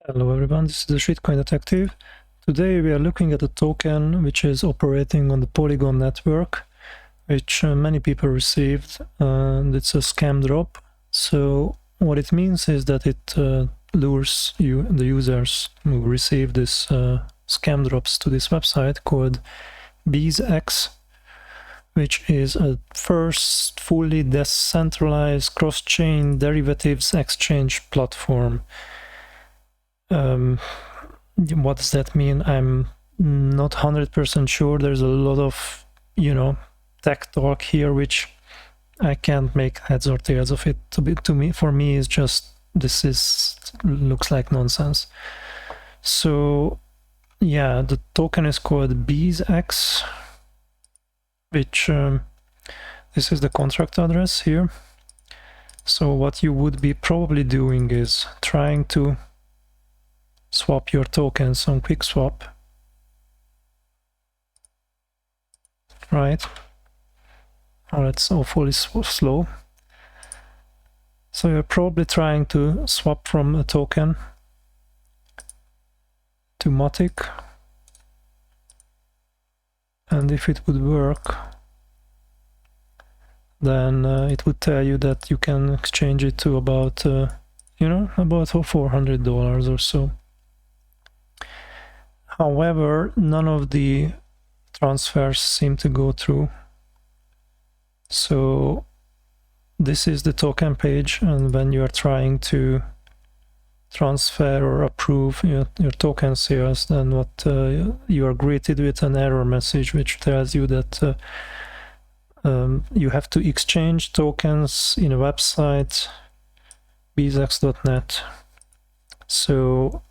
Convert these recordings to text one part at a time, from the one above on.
Hello everyone, this is the Shitcoin Detective. Today we are looking at a token which is operating on the Polygon network, which many people received, and it's a Scamdrop. So what it means is that it lures the users who receive this Scamdrops to this website called BeesX, which is a first fully decentralized cross-chain derivatives exchange platform. What does that mean? I'm not 100% sure. There's a lot of, tech talk here, which I can't make heads or tails of it. For me, it's just, looks like nonsense. So, yeah, the token is called BeesX, which, this is the contract address here. So what you would be probably doing is trying to swap your tokens on QuickSwap, right? Oh, it's awfully slow. So you're probably trying to swap from a token to Matic, and if it would work, then it would tell you that you can exchange it to about, about $400 or so. However, none of the transfers seem to go through. So this is the token page, and when you are trying to transfer or approve your token sales, then what you are greeted with an error message which tells you that you have to exchange tokens in a website beesx.net. So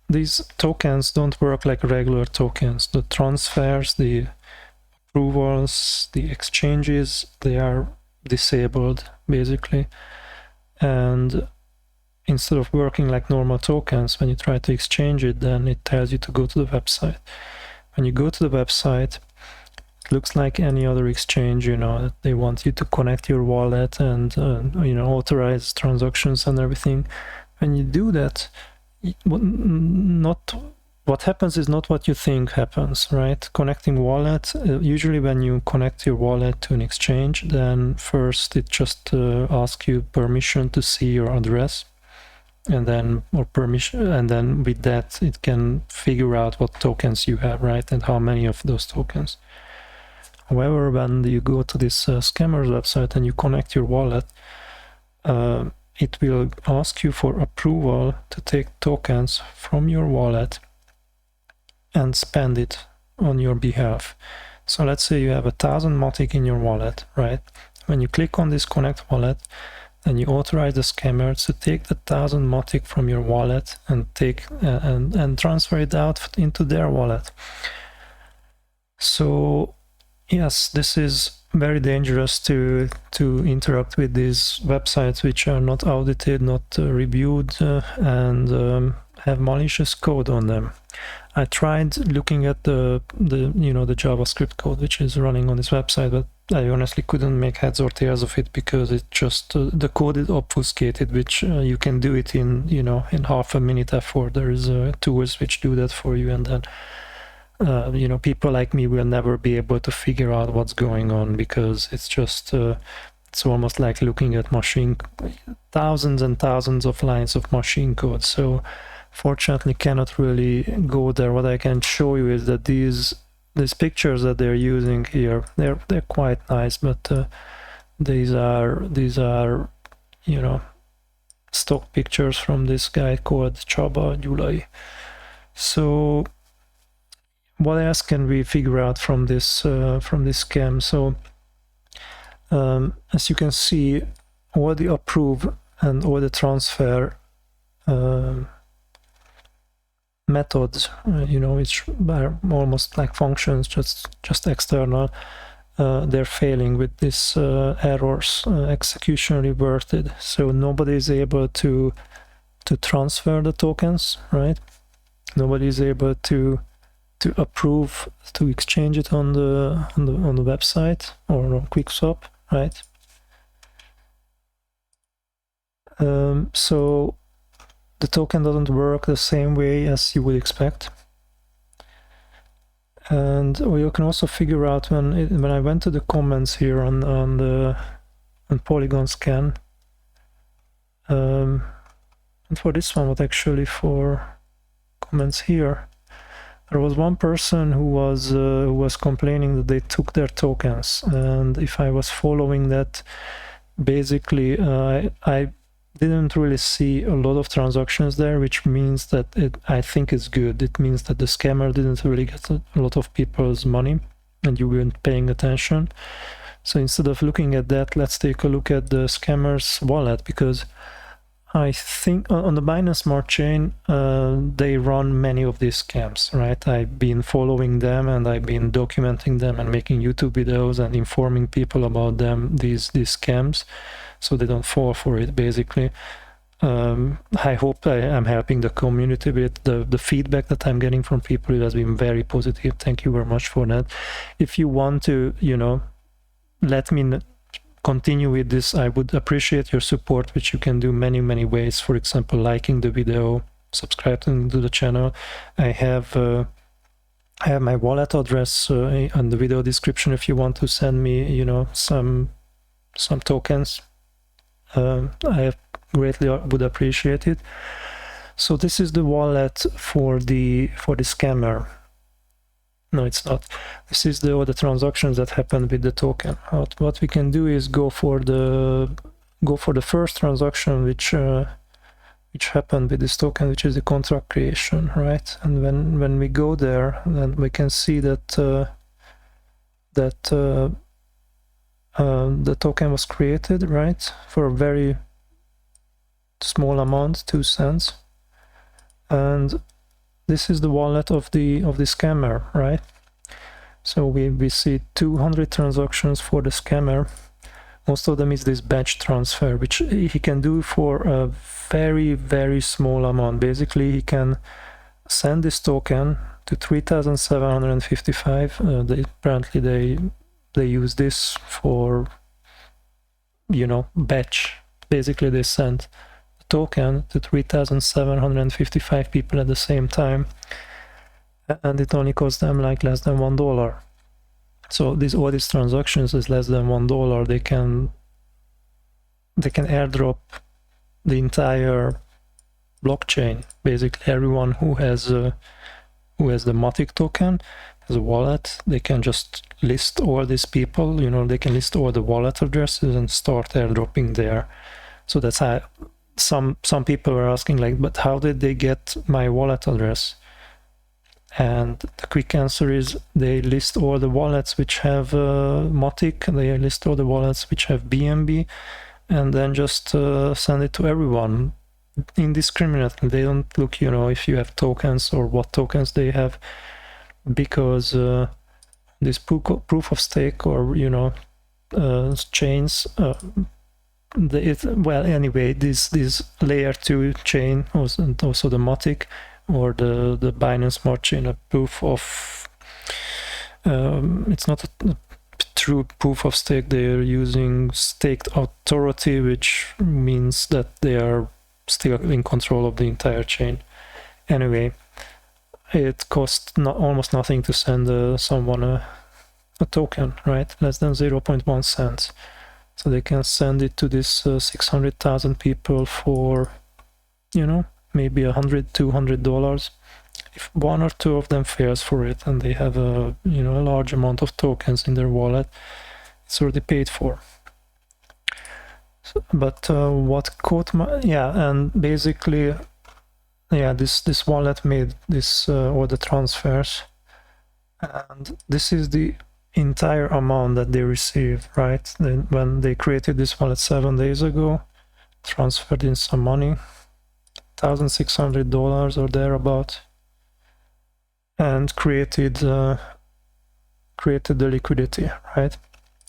these tokens don't work like regular tokens. The transfers, the approvals, the exchanges, they are disabled basically, and instead of working like normal tokens, when you try to exchange it, then it tells you to go to the website. When you go to the website, it looks like any other exchange, that they want you to connect your wallet and authorize transactions and everything. When you do that, what happens is not what you think happens, right? Connecting wallet, usually when you connect your wallet to an exchange, then first it just asks you permission to see your address, and then with that it can figure out what tokens you have, right, and how many of those tokens. However, when you go to this scammer's website and you connect your wallet, it will ask you for approval to take tokens from your wallet and spend it on your behalf. So let's say you have 1,000 Matic in your wallet, right? When you click on this connect wallet, then you authorize the scammer to take the 1,000 Matic from your wallet and and transfer it out into their wallet. So yes, this is very dangerous to interact with these websites which are not audited, not reviewed, and have malicious code on them. I tried looking at the JavaScript code which is running on this website, but I honestly couldn't make heads or tails of it, because it just the code is obfuscated, which you can do it in in half a minute effort. There is tools which do that for you, and then people like me will never be able to figure out what's going on, because it's just it's almost like looking at thousands and thousands of lines of machine code. So fortunately cannot really go there. What I can show you is that these pictures that they're using here, they're quite nice, but these are stock pictures from this guy called Csaba Gyulai. So what else can we figure out from this scam? So as you can see, all the approve and all the transfer methods, which are almost like functions, just external, they're failing with this errors, execution reverted. So nobody is able to transfer the tokens, right? Nobody is able to approve to exchange it on the website or on QuickSwap, right? So the token doesn't work the same way as you would expect. And you can also figure out when I went to the comments here on Polygon scan, and for this one, what actually for comments here, there was one person who was complaining that they took their tokens, and if I was following that, basically I didn't really see a lot of transactions there, which means that I think it's good. It means that the scammer didn't really get a lot of people's money and you weren't paying attention. So instead of looking at that, let's take a look at the scammer's wallet, because I think on the Binance Smart Chain, they run many of these scams, right? I've been following them and I've been documenting them and making YouTube videos and informing people about them, these scams, so they don't fall for it, basically. I hope I'm helping the community with the feedback that I'm getting from people. It has been very positive. Thank you very much for that. If you want to, let me continue with this, I would appreciate your support, which you can do many ways. For example, liking the video, subscribing to the channel. I have my wallet address on the video description if you want to send me, some tokens. I greatly would appreciate it. So this is the wallet for the scammer. No, it's not. This is all the transactions that happened with the token. What we can do is go for the first transaction which happened with this token, which is the contract creation, right? And when we go there, then we can see that the token was created, right, for a very small amount, 2 cents, and this is the wallet of the scammer, right? So we see 200 transactions for the scammer. Most of them is this batch transfer, which he can do for a very small amount. Basically, he can send this token to 3,755. Apparently they use this for, batch. Basically, they send token to 3,755 people at the same time, and it only costs them like less than $1. So all these transactions is less than $1. They can airdrop the entire blockchain. Basically, everyone who has the Matic token as a wallet, they can just list all these people. They can list all the wallet addresses and start airdropping there. So that's how. Some people were asking, like, but how did they get my wallet address? And the quick answer is they list all the wallets which have Matic, they list all the wallets which have BNB, and then just send it to everyone indiscriminately. They don't look, if you have tokens or what tokens they have, because this proof of stake or chains. Anyway, this layer 2 chain, and also the Matic or the Binance Smart Chain, a proof of it's not a true proof of stake. They are using staked authority, which means that they are still in control of the entire chain. Anyway, it costs almost nothing to send someone a token, right? Less than 0.1 cents. So they can send it to this 600,000 people for, maybe $100-200. If one or two of them fails for it and they have a large amount of tokens in their wallet, it's already paid for. So, but what caught my and basically this wallet made this all the transfers, and this is the entire amount that they received, right? Then when they created this wallet 7 days ago, transferred in some money, $1,600 or thereabout, and created the liquidity, right?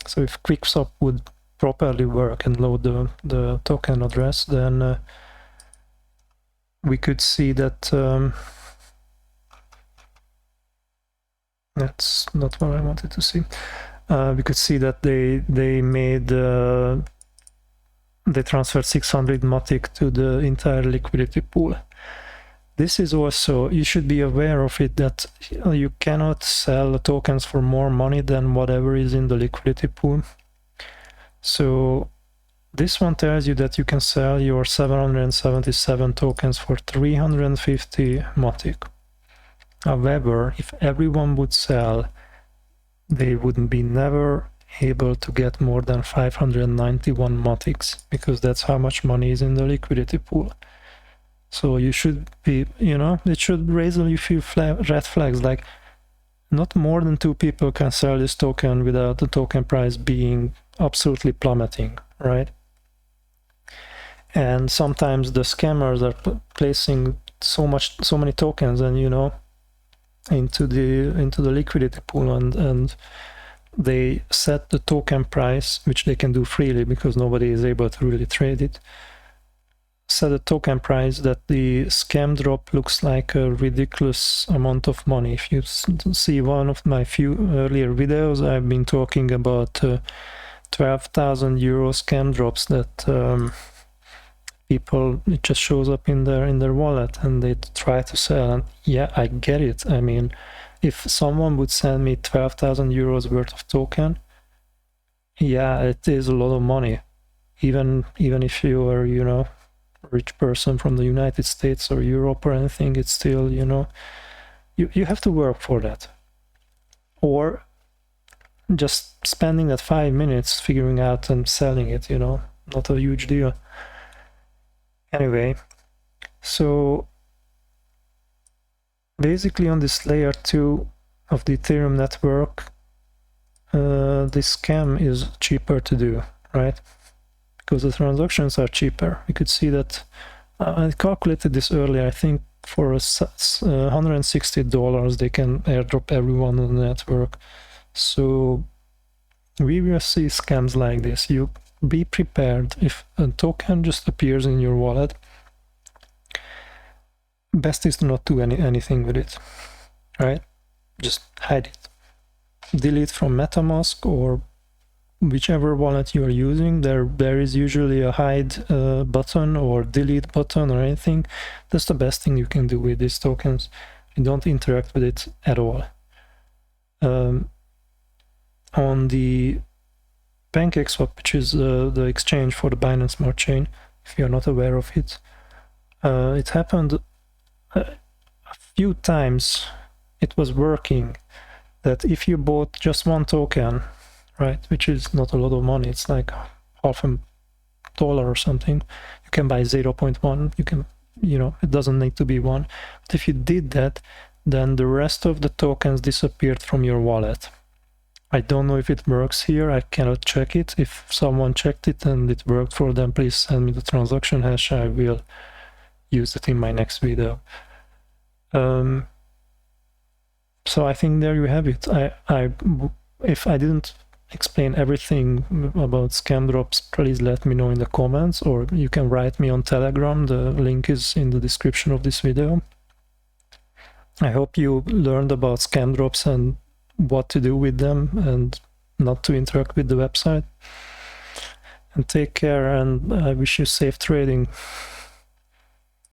So if QuickSwap would properly work and load the token address, then we could see that that's not what I wanted to see. We could see that they made they transferred 600 Matic to the entire liquidity pool. This is also, you should be aware of it, that you cannot sell tokens for more money than whatever is in the liquidity pool. So this one tells you that you can sell your 777 tokens for 350 Matic. However, if everyone would sell, they would be never able to get more than 591 Matics, because that's how much money is in the liquidity pool. So you should be, you know, it should raise a few red flags, like not more than 2 people can sell this token without the token price being absolutely plummeting, right? And sometimes the scammers are placing so many tokens, and you know, into the liquidity pool, and they set the token price, which they can do freely because nobody is able to really trade it. Set a token price that the Scamdrop looks like a ridiculous amount of money. If you see one of my few earlier videos, I've been talking about 12,000 euro Scamdrops that people, it just shows up in their wallet and they try to sell. And yeah, I get it. I mean, if someone would send me 12,000 euros worth of token, yeah, it is a lot of money. Even if you are, you know, rich person from the United States or Europe or anything, it's still, you know, you have to work for that. Or just spending that 5 minutes figuring out and selling it, you know, not a huge deal. Anyway, so basically on this layer 2 of the Ethereum network, this scam is cheaper to do, right? Because the transactions are cheaper. You could see that I calculated this earlier. I think for $160 they can airdrop everyone on the network. So we will see scams like this. You be prepared. If a token just appears in your wallet, best is to not do anything with it, right? Just hide it. Delete from MetaMask or whichever wallet you are using. There is usually a hide button or delete button or anything. That's the best thing you can do with these tokens. You don't interact with it at all. On the PancakeSwap, which is the exchange for the Binance Smart Chain, if you're not aware of it, it happened a few times. It was working that if you bought just one token, right, which is not a lot of money, it's like $0.50 or something, you can buy 0.1, you can, you know, it doesn't need to be 1. But if you did that, then the rest of the tokens disappeared from your wallet. I don't know if it works here, I cannot check it. If someone checked it and it worked for them, please send me the transaction hash. I will use it in my next video. So I think there you have it. If I didn't explain everything about Scamdrops, please let me know in the comments, or you can write me on Telegram. The link is in the description of this video. I hope you learned about Scamdrops and what to do with them and not to interact with the website. And take care, and I wish you safe trading.